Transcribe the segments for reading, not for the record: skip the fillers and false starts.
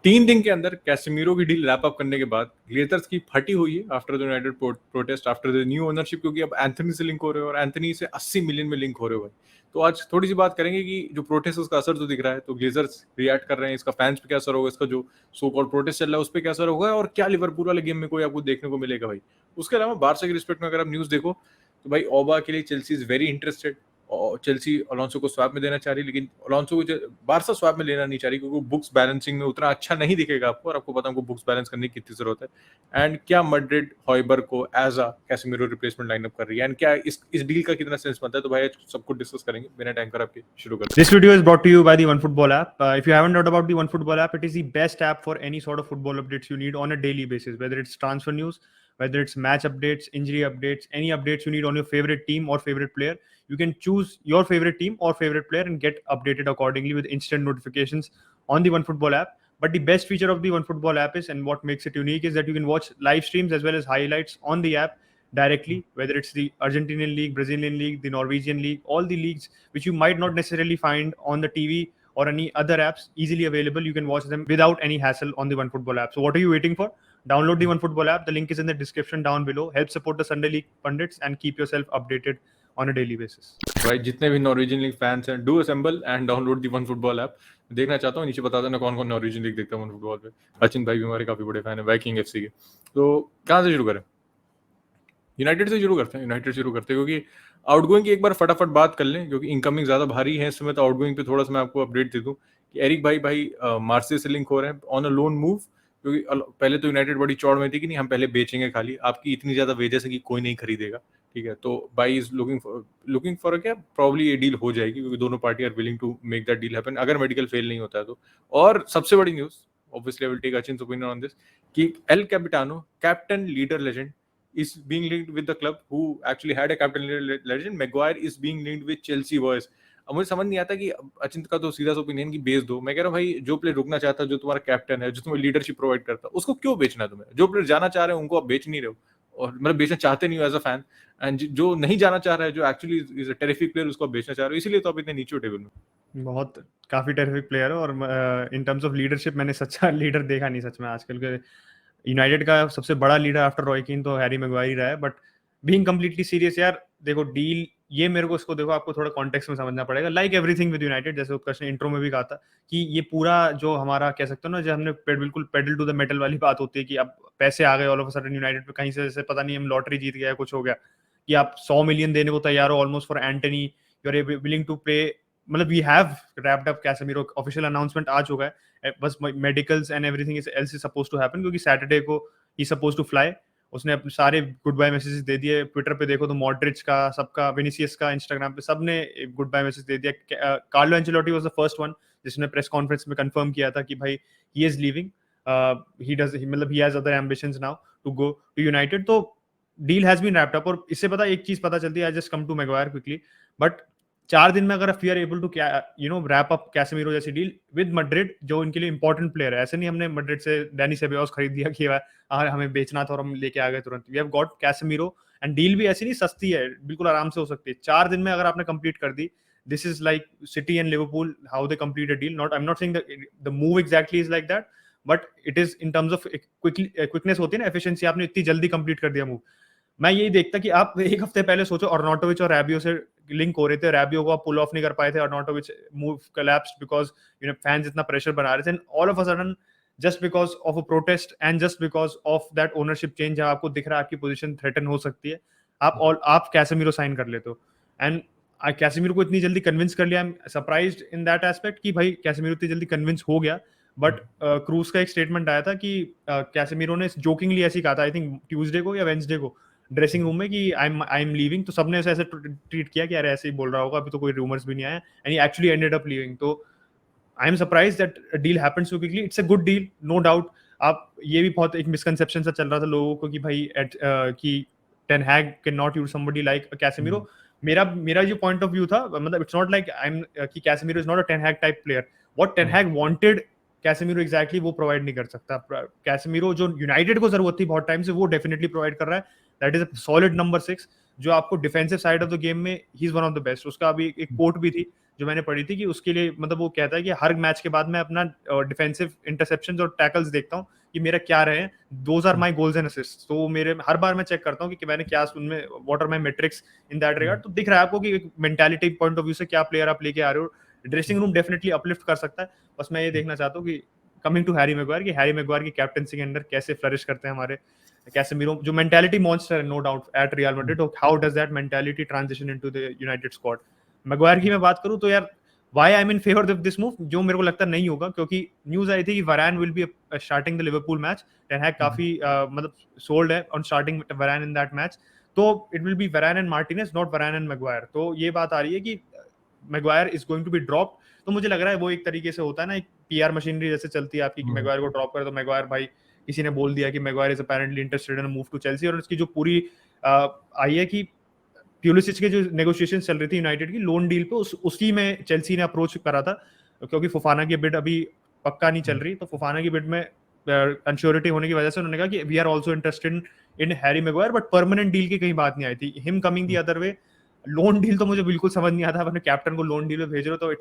3 दिन के अंदर कैसेमीरो की डील रैप अप करने के बाद ग्लेजर्स की फटी हुई है after the United protest after the new ownership, क्योंकि अब एंथनी से लिंक हो रहे हो और एंथनी से 80 मिलियन में लिंक हो रहे हो भाई। तो आज थोड़ी सी बात करेंगे कि जो प्रोटेस्ट उसका असर तो दिख रहा है, तो ग्लेजर्स रिएक्ट कर रहे हैं, इसका फैंस पे क्या असर होगा, इसका जो सो कॉल्ड प्रोटेस्ट चल रहा है उस पर क्या असर होगा, और क्या लिवरपूल वाले गेम में कोई आपको देखने को मिलेगा भाई। उसके अलावा बारसा की रिस्पेक्ट में अगर आप न्यूज देखो तो भाई ओबा के लिए चेल्सी इज वेरी इंटरेस्टेड। और चेल्सी अलोंसो को स्वैप में देना चाह रही है, लेकिन अलोंसो को बारसा स्वैप में लेना नहीं चाह रही, क्योंकि बुक्स बैलेंसिंग में उतना अच्छा नहीं दिखेगा आपको, और आपको पता है बुक्स बैलेंस करने की कितनी जरूरत है। एंड क्या मैड्रिड हॉयबर को as a Casemiro replacement lineup कर रही है, एंड क्या इस डील का कितना सेंस बनता है, तो भाई आज सब कुछ डिस्कस करेंगे बिना टाइम कर आपके शुरू करते हैं। This video is brought to you by the OneFootball app. If you haven't heard about the OneFootball app, it is the best app for any sort of football updates you need on a daily basis, whether it's transfer news, whether it's match updates, injury updates, any updates you need on your favorite team or favorite player. You can choose your favorite team or favorite player and get updated accordingly with instant notifications on the OneFootball app. But the best feature of the OneFootball app is, and what makes it unique, is that you can watch live streams as well as highlights on the app directly, whether it's the Argentinian league, Brazilian league, the Norwegian league, all the leagues which you might not necessarily find on the TV or any other apps, easily available. You can watch them without any hassle on the OneFootball app. So what are you waiting for? Download the OneFootball app. The link is in the description down below. Help support the Sunday League pundits and keep yourself updated on a daily basis. भाई जितने भी Norwegian league fans हैं, do assemble and download the one football app. देखना चाहता हूँ, नीचे बता देना कौन कौन नॉर्वेजियन लीग देखता है वन फुटबॉल पे। अचिन भाई भी हमारे काफी बड़े फैन है वाइकिंग एफसी के। तो कहाँ से शुरू करें? यूनाइटेड से शुरू करते हैं। यूनाइटेड शुरू करते हैं क्योंकि आउटगोइंग की एक बार फटाफट बात कर लें, क्योंकि इनकमिंग ज्यादा भारी है इस समय। तो आउटगोइंग पे थोड़ा सा मैं आपको अपडेट दे दूं कि एरिक भाई मार्से से लिंक हो रहे हैं ऑन अ लोन मूव, क्योंकि पहले तो यूनाइटेड बड़ी चौड़ में थी कि नहीं हम पहले बेचेंगे खाली, आपकी इतनी ज्यादा वेजेस है कि कोई नहीं खरीदेगा, ठीक है। तो बाई इज लुकिंग फॉर क्या प्रॉब्ली ये डील हो जाएगी, क्योंकि दोनों party are willing to make that deal happen अगर मेडिकल फेल नहीं होता है तो। और सबसे बड़ी news, obviously I will take Achin's opinion on this, कि El Capitano captain leader legend is being linked with the club who actually had a captain legend. Maguire is being linked with Chelsea boys. अब मुझे समझ नहीं आता कि अचिंत का तो सीधा ओपिनियन की बेच दो। मैं कह रहा हूँ भाई, जो प्लेयर रुकना चाहता है, जो तुम्हारा कैप्टन है, जो तुम्हें लीडरशिप प्रोवाइड करता है, उसको क्यों बेचना है तुम्हें? जो प्लेयर जाना चाह रहे हो उनको आप बेच नहीं रहे हो, और मतलब बेचना चाहते नहीं हो एज अ फैन। एंड जो नहीं जाना चाह रहा है, जो actually is a terrific player, उसको आप बेचना चाह रहे हो, इसीलिए तो आप इतने नीचे टेबल में। बहुत काफी टेरिफिक प्लेयर है, और इन टर्म्स ऑफ लीडरशिप मैंने सच्चा लीडर देखा नहीं सच में आजकल के। यूनाइटेड का सबसे बड़ा लीडर आफ्टर रॉय कीन तो हैरी मैगवायर ही रहा है। बट बीइंग कंप्लीटली सीरियस यार, देखो डील ये मेरे को इसको देखो आपको थोड़ा कॉन्टेक्स्ट में समझना पड़ेगा। लाइक एवरीथिंग विद यूनाइटेड, जैसे उत्कर्ष ने इंट्रो में भी कहा था कि ये पूरा जो हमारा कह सकते हो ना, जो हमने बिल्कुल पेडल टू द मेटल वाली बात होती है कि अब पैसे आ गए all of a sudden United पे, कहीं से जैसे पता नहीं हम लॉटरी जीत गया कुछ हो गया, कि आप 100 मिलियन देने को तैयार हो almost for Antony, you are willing to pay. मतलब we have wrapped up Casemiro, official announcement आ चुका है, बस medicals and everything else is supposed to happen, क्योंकि सैटरडे को ही सपोज्ड टू फ्लाई। उसने अपने सारे गुड बाय मैसेजेस दे दिए। ट्विटर पे देखो तो मॉड्रिच का, सबका, विनीसियस का, इंस्टाग्राम पे सबने गुड बाय मैसेज दे दिया। Carlo Ancelotti was the first one जिसने प्रेस कॉन्फ्रेंस में कंफर्म किया था कि भाई ही इज लीविंग, मतलब he has other ambitions now to go to United. तो deal has been wrapped up, और इससे पता एक चीज पता चलती है, I just come to Maguire quickly, but 4 दिन में अगर we are able to wrap up Casemiro जैसी डील विद मैड्रिड, जो इनके लिए इंपॉर्टेंट प्लेयर है। ऐसे नहीं हमने मैड्रिड से डैनी सेबायोस खरीद दिया कि हमें बेचना था और हम लेके आ गए तुरंत। We have got Casemiro, and deal भी ऐसी नहीं सस्ती है, बिल्कुल आराम से हो सकती है। 4 दिन में अगर आपने कंप्लीट कर दी, this is like City and Liverpool how they complete a deal. Not, I am not saying the move exactly is like that, but it is in terms of quickness होती है ना, एफिशिएंसी, आपने इतनी जल्दी complete कर दिया move. मैं यही देखता कि आप एक हफ्ते पहले सोचो अर्नाटोविच और रैबियो से लिंक हो रहे थे, रैबियो को आप पुल ऑफ नहीं कर पाए थे, अर्नाटोविच मूव कोलैप्स्ड बिकॉज फैंस इतना प्रेशर बना रहे थे, all of a sudden just because of a protest and just because of that ownership change, जहां आपको दिख रहा है आपकी पोजीशन थ्रेटन हो सकती है, आप कैसेमीरो साइन कर लेते हो। एंड कैसेमीरो को इतनी जल्दी कन्विंस कर लिया। I am surprised in that aspect कि भाई कैसेमीरो इतनी जल्दी कन्विंस हो गया। बट क्रूज का एक स्टेटमेंट आया था कि कैसेमीरो ने जोकिंगली ऐसी कहा था, आई थिंक ट्यूसडे को या वेंसडे को, ड्रेसिंग रूम में, कि आई एम लीविंग। तो सबने ऐसे ट्रीट किया कि यार ऐसे ही बोल रहा होगा, अभी तो कोई रूमर्स भी नहीं आया, and he actually ended up leaving. तो I am surprise that deal happened so quickly. It's a good deal, no doubt. आप ये भी बहुत एक मिसकंसेप्शन सा चल रहा था लोगों को कि भाई कि Ten Hag can not use somebody like Casemiro. मेरा जो पॉइंट ऑफ व्यू था, मतलब it's not like I am कि Casemiro is not a Ten Hag type player. What Ten Hag wanted Casemiro exactly वो प्रोवाइड नहीं कर सकता। Casemiro जो यूनाइटेड को जरूरत थी बहुत टाइम से, वो डेफिनेटली प्रोवाइड कर रहा है। That is a solid number 6 जो आपको defensive side of the game में he is one of the best. उसका अभी एक कोट भी थी जो मैंने पढ़ी थी कि उसके लिए मतलब वो कहता है कि हर मैच के बाद मैं अपना डिफेंसिव इंटरसेप्शंस और टैकल्स देखता हूँ कि मेरा क्या रहे, those are my goals and assist. तो मेरे हर बार मैं चेक करता हूँ कि मैंने क्या उनमें, what are my metrics in that regard. तो दिख रहा है आपको कि मेंटालिटी पॉइंट ऑफ व्यू से क्या प्लेयर आप लेके आ रहे हो। ड्रेसिंग रूम डेफिनेटली अपलिफ्ट कर सकता है। बस मैं ये देखना चाहता हूँ कि कमिंग टू हैरी मैग्वायर, कि हैरी मैग्वायर की कैप्टनसी के अंदर कैसे फ्लरिश करते हैं हमारे कैसेमीरो, जो मेंटालिटी मॉन्स्टर है no doubt at Real Madrid, how does that mentality transition into the United squad. Maguire की मैं बात करूं तो यार why I am in favour of this move, जो मेरे को लगता नहीं होगा, क्योंकि न्यूज आई थी कि Varane will be starting the Liverpool match. Ten Hag काफी मतलब सोल्ड है on starting Varane in that match. तो it will be Varane and Martinez, not Varane and Maguire. तो ये बात आ रही है कि Maguire is going to be drop. तो मुझे लग रहा है वो एक तरीके से होता है ना, एक पीआर मशीनरी जैसे चलती है आपकी, कि मैग्वायर को ड्रॉप करे तो मैग्वायर भाई किसी ने बोल दिया कि Maguire is apparently interested in move to Chelsea, और उसकी जो पूरी आई है कि प्यूलिसिच के जो नेगोशिएशन चल रही थी यूनाइटेड की लोन डील पे, उसी में चेल्सी ने अप्रोच करा था, क्योंकि फुफाना की बिड अभी पक्का नहीं चल रही। तो फुफाना की बिड में अनश्योरिटी होने की वजह से उन्होंने कहा कि we are also interested in Harry Maguire, but permanent deal की कहीं बात नहीं आई थी। Him coming the other way, loan deal तो मुझे बिल्कुल समझ नहीं आता। अपने कैप्टन को लोन डील में भेज रहे हो तो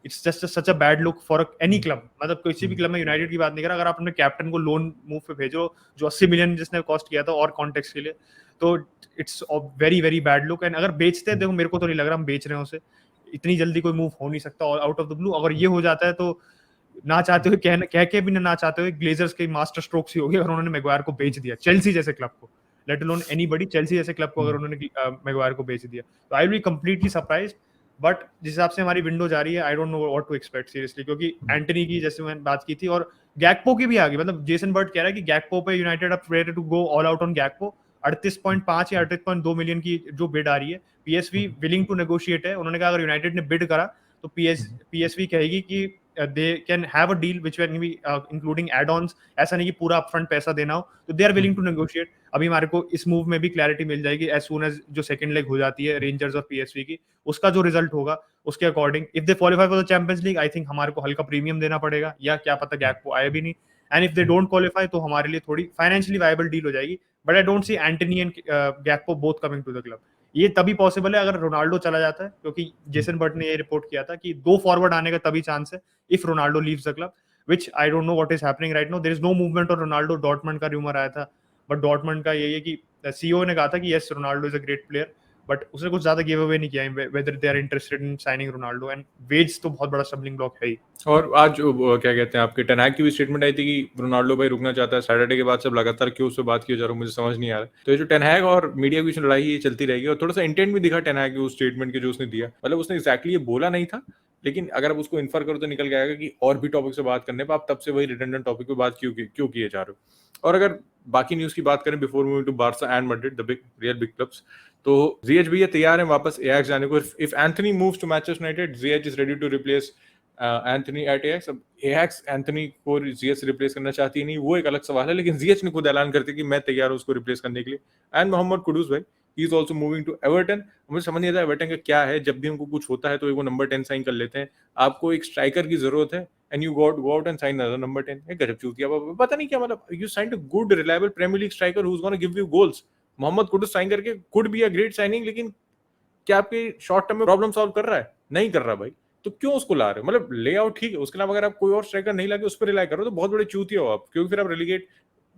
it's just such a bad look for any club. मतलब किसी भी क्लब में, यूनाइटेड की बात नहीं कर रहा, अगर आप अपने कैप्टन को लोन मूव पे भेजो जो 80 मिलियन जिसने कॉस्ट किया था और कॉन्टेक्स्ट के लिए, तो it's very very bad look. And अगर बेचते हैं, देखो मेरे को तो नहीं लग रहा हम बेच रहे हैं उसे, इतनी जल्दी कोई मूव हो नहीं सकता आउट ऑफ द ब्लू। अगर ये हो जाता है तो ना चाहते हुए कह के भी ना चाहते हुए ग्लेजर्स के मास्टर स्ट्रोक्स ही हो गए अगर उन्होंने मैग्वायर को बेच दिया चेल्सी जैसे क्लब को, लेट अलोन एनीबॉडी, चेल्सी जैसे क्लब को अगर उन्होंने मैग्वायर को बेच दिया। तो I will be completely surprised. But जिस हिसाब से हमारी विंडो जा रही है, I don't know what to expect seriously, क्योंकि एंटनी की जैसे मैंने बात की थी और गैकपो की भी आ गई। मतलब जेसन बर्ट कह रहा है कि गैकपो पे यूनाइटेड अब ready to go all out on Gakpo. 38.5 या 38.2 मिलियन की जो बिड आ रही है, पीएसवी विलिंग टू नेगोशिएट है। उन्होंने कहा अगर यूनाइटेड ने बिड करा तो पीएसवी कहेगी कि they can have a deal which can be including add-ons. ऐसा नहीं कि पूरा अपफ्रंट पैसा देना हो, तो they are willing to negotiate. अभी हमारे को इस मूव में भी क्लैरिटी मिल जाएगी एज सून एज जो सेकंड लेग हो जाती है रेंजर्स और पीएसवी की, उसका जो रिजल्ट होगा उसके according if they qualify for the champions league, I think हमारे को हल्का प्रीमियम देना पड़ेगा, या क्या पता गैकपो आए भी नहीं। And if they don't qualify तो हमारे लिए थोड़ी फाइनेंशियली वायबल डील हो जाएगी। But I don't see Antony and Gakpo both coming to the club. ये तभी पॉसिबल है अगर रोनाल्डो चला जाता है, क्योंकि जेसन बर्ट ने ये रिपोर्ट किया था कि 2 फॉरवर्ड आने का तभी चांस है if Ronaldo leaves the club, which I don't know what is happening right now. There is no movement on Ronaldo. Dortmund का रूमर आया था, बट डॉर्टमंड का यही है कि सीईओ ने कहा था कि yes Ronaldo is a great player, but उसने कुछ ज्यादा गिव अवे नहीं किया whether they are interested in signing Ronaldo. And wage तो बहुत बड़ा स्टम्बलिंग ब्लॉक है ही। और आज क्या कहते हैं आपके टेन हैग की भी स्टेटमेंट आई थी कि रोनाल्डो भाई रुकना चाहता है। सैटरडे के बाद सब लगातार क्यों उस पर बात की जा रहा है, मुझे समझ नहीं आ रहा। तो ये जो टेन हैग और मीडिया की बीच लड़ाई ये चलती रहेगी। और थोड़ा सा इंटेंट भी दिखा टेन हैग के उस स्टेटमेंट के जो उसने दिया, मतलब उसने एक्जैक्टली ये बोला नहीं था, लेकिन अगर आप उसको इन्फर करो तो निकल के आएगा कि और भी टॉपिक से बात करने पर आप तब से वही रिडंडेंट टॉपिक पे बात क्यों किए जा रहे हो। और अगर बाकी न्यूज़ की बात करें before moving to Barca and Madrid, the real big clubs, तो ज़िएच भैया तैयार हैं वापस एयाक्स जाने को। If Antony moves to Manchester United, Ziyech is ready to replace Antony at Ajax. अब एयाक्स एंथनी को ज़िएच से रिप्लेस करना चाहती है नहीं, वो एक अलग सवाल है, लेकिन ज़िएच ने खुद ऐलान करती कि मैं तैयार हूं उसको रिप्लेस करने के लिए। एंड मोहम्मद कुदूस भाई, he is also moving to Everton. मुझे समझ नहीं आता एवर्टन का क्या है, जब भी उनको कुछ होता है तो वो नंबर 10 साइन कर लेते हैं। आपको एक स्ट्राइकर की जरूरत है and you go out and sign another number 10। एक गजब चूतिया, पता नहीं क्या, मतलब you signed a good reliable premier league striker who is gonna give you goals. Mohammed Kudus sign करके could be a great signing, लेकिन क्या आपके शॉर्ट टर्म में प्रॉब्लम सॉल्व कर रहा है? नहीं कर रहा भाई, तो क्यों उसको ला रहे हो? मतलब ले आओ ठीक है, उसके अलावा अगर आप कोई और स्ट्राइकर नहीं लाके उस पर रिलाई करो तो बहुत बड़े चूतिया हो आप, क्योंकि फिर आप relegate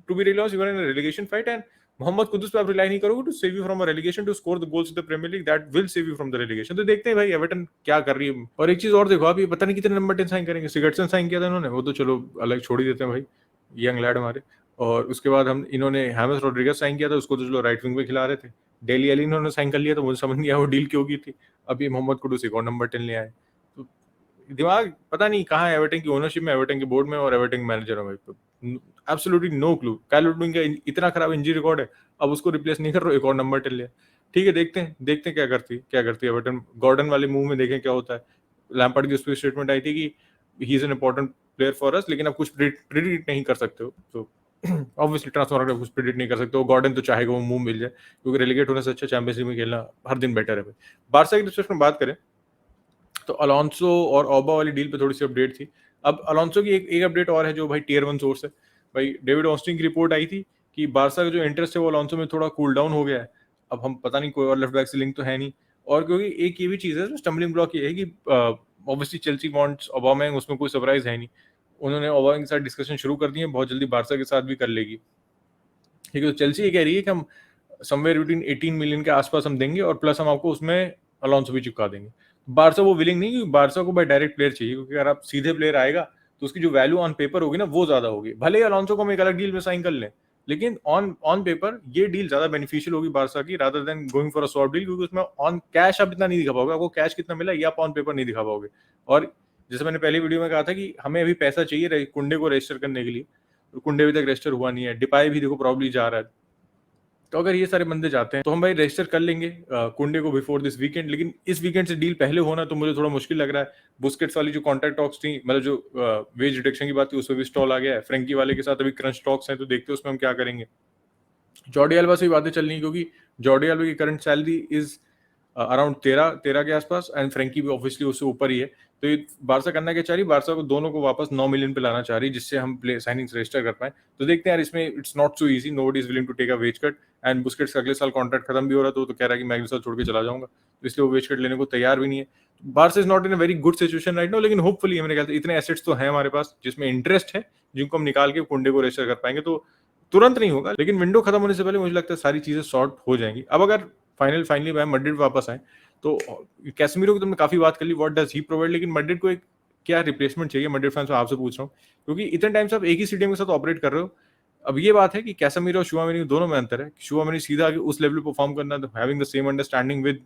to be really you are in a relegation fight. And Mohammed Kudus पे आप रिलाई नहीं करोगे to save you from a relegation, to score the goals in the premier league that will save you from the relegation. तो देखते हैं भाई Everton क्या कर रही है। और एक चीज और देखो, आप ये पता नहीं कितने नंबर 10 साइन करेंगे। सिगर्टसन साइन किया था इन्होंने, वो तो चलो अलग छोड़ ही देते हैं भाई, यंग लैड हमारे। और उसके बाद इन्होंने हैमिस रोड्रिगेज साइन किया था, उसको तो चलो राइट विंग पे खिला रहे थे। डेली एली इन्होंने साइन कर लिया, तो मुझे समझ नहीं आया वो डील क्यों की थी। अभी मोहम्मद कुदूस एक और नंबर 10 ले आए, तो दिमाग पता नहीं कहाँ है एवर्टन की ओनरशिप में, एवर्टन के बोर्ड में और एवर्टन के मैनेजर में भाई। Absolutely no clue. काइल लुटविंग का इतना खराब इंजरी रिकॉर्ड है, अब उसको रिप्लेस नहीं कर रहे हो, एक और नंबर 10 लिया। ठीक है, देखते हैं क्या करती है एवर्टन। गॉर्डन वाले मूव में देखें क्या होता है। लैम्पार्ड की उस पर स्टेटमेंट आई थी कि he is an important player for us, लेकिन आप कुछ प्रेडिक्ट नहीं कर सकते हो। तो ऑब्वियसली ट्रांसफर कुछ प्रेडिक्ट नहीं कर सकते हो। गॉर्डन तो चाहेगा वो मूव मिल जाए, क्योंकि रेलीगेट होने से अच्छा चैंपियंस लीग में खेलना हर दिन बेटर है भाई। बार्सा की रिस्पेक्ट में बात करें तो अलोंसो और ओबा वाली डील पे थोड़ी सी अपडेट थी। अब अलोंसो की एक अपडेट और है जो भाई टियर 1 सोर्स है। भाई डेविड ऑस्टिन की रिपोर्ट आई थी कि बार्सा का जो इंटरेस्ट है वो अलोंसो में थोड़ा कूल डाउन हो गया है। अब हम पता नहीं कोई और लेफ्ट बैक से लिंक तो है नहीं, और क्योंकि एक ये भी चीज़ है, स्टम्बलिंग ब्लॉक ये है कि ऑब्वियसली चेल्सी वांट्स ऑबामेयांग, उसमें कोई सरप्राइज है नहीं। उन्होंने ऑबामेयांग के साथ डिस्कशन शुरू कर दिए, बहुत जल्दी बार्सा के साथ भी कर लेगी। ठीक है, तो चेल्सी ये कह रही है कि हम समवेयर बिटवीन 18 मिलियन के आसपास हम देंगे और प्लस हम आपको उसमें अलोंसो भी चिपका देंगे। बार्सा वो विलिंग नहीं, क्योंकि बार्सा को भाई डायरेक्ट प्लेयर चाहिए, क्योंकि अगर आप सीधे प्लेयर आएगा तो उसकी जो वैल्यू ऑन पेपर होगी ना वो ज्यादा होगी। भले ही अलोंसो को हम एक अलग डील में साइन कर लें, लेकिन ऑन पेपर ये डील ज्यादा बेनिफिशियल होगी बार्सा की, rather than going for a swap deal, क्योंकि उसमें ऑन कैश आप इतना नहीं दिखा पाओगे। आपको कैश कितना मिला ये आप ऑन पेपर नहीं दिखा पाओगे। और जैसे मैंने पहली वीडियो में कहा था कि हमें अभी पैसा चाहिए कुंडे को रजिस्टर करने के लिए, और कुंडे अभी तक रजिस्टर हुआ नहीं है। डिपाई भी देखो प्रॉब्ली जा रहा है। तो अगर ये सारे बंदे जाते हैं तो हम भाई रजिस्टर कर लेंगे कुंडे को बिफोर दिस वीकेंड। लेकिन इस वीकेंड से डील पहले होना तो मुझे थोड़ा मुश्किल लग रहा है। बुस्केट्स वाली जो कॉन्ट्रैक्ट टॉक्स थी, मतलब जो वेज रिडक्शन की बात थी, उसमें भी स्टॉल आ गया है। फ्रेंकी वाले के साथ अभी क्रंच टॉक्स हैं, तो देखते हैं उसमें हम क्या करेंगे। जॉर्डी अल्बा से भी बातें चल रही, क्योंकि जॉर्डी अल्बा की करंट सैलरी इज अराउंड 13 के आसपास, एंड फ्रेंकी भी ऑब्वियसली उससे ऊपर ही है। तो ये बार्सा करना क्या चाह रही, बार्सा को दोनों को वापस 9 मिलियन पे लाना चाह रही, जिससे हम प्ले साइनिंग्स रजिस्टर कर पाए। तो देखते हैं यार, इसमें it's not so easy, nobody is willing to take a wage cut. And Busquets का अगले साल कॉन्ट्रैक्ट खत्म भी हो रहा तो कह रहा है कि मैं अगले साल छोड़ के चला जाऊंगा, तो इसलिए वो वेज कट लेने को तैयार भी नहीं है। Barca is not in a very good situation right now, लेकिन होपफुली मेरे ख्याल से इतने एसेट्स तो हैं हमारे पास जिसमें इंटरेस्ट है, जिनको हम निकाल के कुंडे को रजिस्टर कर पाएंगे। तो तुरंत नहीं होगा, लेकिन विंडो खत्म होने से पहले मुझे लगता है सारी चीजें सॉर्ट हो जाएंगी। अब अगर फाइनली भाई मैड्रिड वापस आए तो कैसेमीरो की तुमने काफी बात कर ली, व्हाट डज ही प्रोवाइड, लेकिन मैड्रिड को एक क्या रिप्लेसमेंट चाहिए मैड्रिड फैंस, आपसे पूछ रहा हूँ, क्योंकि इतने टाइम से आप एक ही स्टेडियम के साथ ऑपरेट कर रहे हो। अब ये बात है कि कैसेमीरो और शुआमेनी दोनों में अंतर है। शुआमेनी सीधा उस लेवल पे परफॉर्म करना, having the same understanding with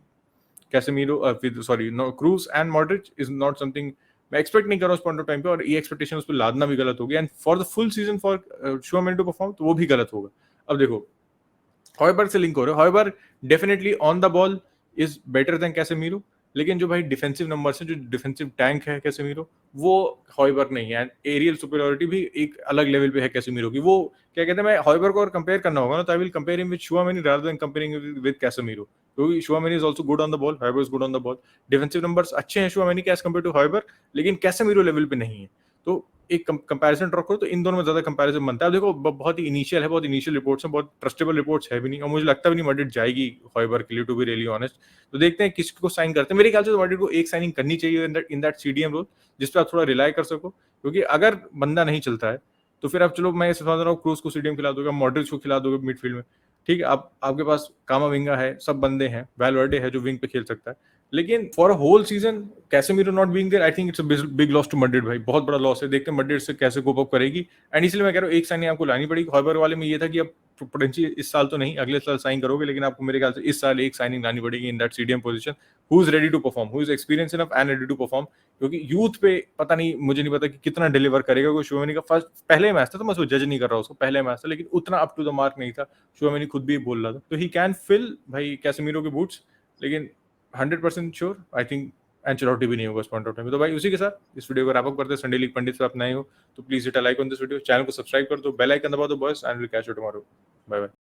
Casemiro with sorry no Kroos and Modric is not something मैं एक्सपेक्ट नहीं कर रहा हूँ उस पॉइंट ऑफ टाइम पे, और ये एक्सपेक्टेशन उस पर लादना भी गलत होगी। And for the full season for Tchouameni to perform तो वो भी गलत होगा। अब देखो हॉयबर्ग से लिंक हो रहे हो, Hojbjerg definitely on the ball is better than Casemiro, लेकिन जो भाई डिफेंसिव नंबर्स है, जो डिफेंसिव टैंक है कैसेमीरो, वो हॉयबर्ग नहीं है। एरियल सुपीरियरिटी भी एक अलग लेवल पे है कैसेमीरो की। वो क्या कहते हैं, मैं हॉयबर्ग को और कंपेयर करना होगा ना, तो I will compare him with Tchouameni rather than comparing with Casemiro, क्योंकि Tchouameni is also good on the ball, Hojbjerg is good on the ball. Defensive numbers अच्छे हैं शुआमेनी के एज कंपेयर टू हॉयबर्ग, लेकिन कैसेमीरो लेवल पे नहीं है। तो एक कंपैरिजन ड्रॉ करो तो इन दोनों में ज्यादा कंपैरिजन बनता है। अब देखो बहुत ही इनिशियल है, बहुत इनिशियल रिपोर्ट्स हैं, बहुत ट्रस्टेबल रिपोर्ट्स है भी नहीं, और मुझे लगता भी नहीं मैड्रिड जाएगी हॉयबर्ग के लिए, टू बी रियली ऑनेस्ट। तो देखते हैं किसको साइन करते हैं। मेरे ख्याल से तो मैड्रिड को एक साइनिंग करनी चाहिए इन दैट सीडीएम रोल, जिस पे आप थोड़ा रिलाई कर सको, क्योंकि अगर बंदा नहीं चलता है तो फिर आप चलो मैं समझ रहा हूँ क्रूज को सीडीएम खिला दोगे, मॉड्रिच को खिला दोगे मिडफील्ड में, ठीक है। आप आपके पास कामाविंगा है, सब बंदे हैं, वैलवर्डे है जो विंग पे खेल सकता है, लेकिन for a whole season Casemiro not being there, I think it's a big loss to Madrid भाई, बहुत बड़ा लॉस है। देखते हैं मैड्रिड से कैसे कोप अप करेगी। एंड इसलिए मैं कह रहा हूँ एक साइनिंग आपको लानी पड़ेगी। हॉयबर्ग वाले में ये था कि अब पोटेंशियल इस साल तो नहीं, अगले साल साइन करोगे, लेकिन आपको मेरे ख्याल से इस साल एक साइनिंग लानी पड़ेगी in that CDM position, who is ready to perform, who is experience enough and ready to perform. क्योंकि यूथ पे पता नहीं, मुझे नहीं पता कि कितना डिलीवर करेगा। कोई शुआमेनी का फर्स्ट पहले मैच था, तो मैं उसको जज नहीं कर रहा उसको, पहले मैच था, लेकिन उतना अप टू द मार्क नहीं था। शुआमेनी खुद भी बोल रहा था, तो ही कैन फिल भाई कैसेमीरो के बूट्स, लेकिन 100% श्योर आई थिंक एंचेलोटी भी नहीं होगा इस पॉइंट ऑफ टाइम। तो भाई उसी के साथ इस वीडियो को रैप अप करते हैं। संडे लीग पंडित से आप नए हो तो please hit a like on this video, channel को सब्सक्राइब कर दो, बेल आइकन दबा दो boys, and will catch you tomorrow. Bye bye.